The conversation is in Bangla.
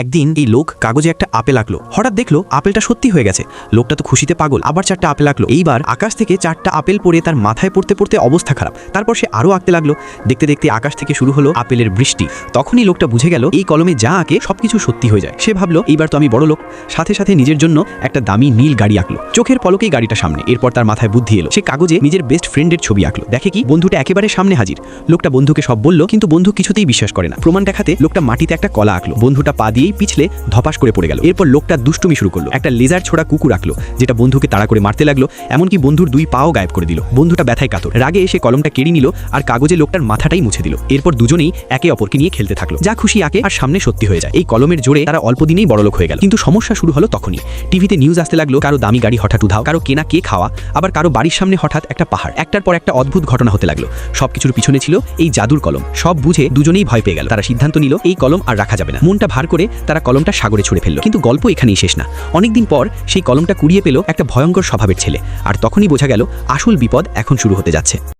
একদিন এই লোক কাগজে একটা আপেল আঁকলো। হঠাৎ দেখলো আপেলটা সত্যি হয়ে গেছে। লোকটা তো খুশিতে পাগল, আবার 4টা আপেল আঁকলো। এইবার আকাশ থেকে 4টা আপেল পড়ে তার মাথায় পড়তে পড়তে অবস্থা খারাপ। তারপর সে আরও আঁকতে লাগলো। দেখতে দেখতে আকাশ থেকে শুরু হলো আপেলের বৃষ্টি। তখনই লোকটা বুঝে গেল এই কলমে যা আঁকে সবকিছু সত্যি হয়ে যায়। সে ভাবলো এইবার তো আমি বড় লোক। সাথে সাথে নিজের জন্য একটা দামি নীল গাড়ি আঁকলো। চোখের পলকেই গাড়িটা সামনে। এরপর তার মাথায় বুদ্ধি এলো। সে কাগজে নিজের বেস্ট ফ্রেন্ডের ছবি আঁকলো। দেখে কি বন্ধুটা একেবারে সামনে হাজির। লোকটা বন্ধুকে সব বলল, কিন্তু বন্ধু কিছুতেই বিশ্বাস করে না। প্রমাণ দেখাতে লোকটা মাটিতে একটা কলা আঁকলো। বন্ধুটা পা দিয়েই পিছলে ধপাস করে পড়ে গেল। এরপর লোকটা দুষ্টুমি শুরু করলো। একটা লেজার ছোড়া কুকুর আঁকলো, যেটা বন্ধুকে তাড়া করে মারতে লাগলো। এমনকি বন্ধুর 2 পাও গায়েব করে দিল। বন্ধুটা ব্যথায় কাতর। রাগে এসে কলমটা কেড়ে নিল আর কাগজে লোকটার মাথাটাই মুছে দিল। এরপর দুজনেই একে অপরকে নিয়ে খেলতে থাকলো। যা খুশি আঁকে আর সামনে সত্যি হয়ে যায়। এই কলমের জোরে তারা অল্প দিনেই বড়লোক হয়ে গেল। কিন্তু সমস্যা শুরু হলো তখনই। টিভিতে নিউজ আসতে লাগলো, কারো দামি গাড়ি হঠাৎ উধাও, কারো কেনা কে খাওয়া, আবার কারো বাড়ির সামনে হঠাৎ একটা পাহাড়। একটার পর একটা অদ্ভুত ঘটনা হতে লাগলো। সবকিছুর পিছনে ছিল এই জাদুর কলম। সব বুঝে দুজনেই ভয় পেয়ে গেল। তারা সিদ্ধান্ত নিল এই কলম আর রাখা যাবে না। মনটা ভার করে তারা কলমটা সাগরে ছুঁড়ে ফেললো। কিন্তু গল্প এখানেই শেষ না। অনেকদিন পর সেই কলমটা কুড়িয়ে পেল একটা ভয়ঙ্কর স্বভাবের ছেলে। আর তখনই বোঝা গেল আসল বিপদ এখন শুরু হতে যাচ্ছে।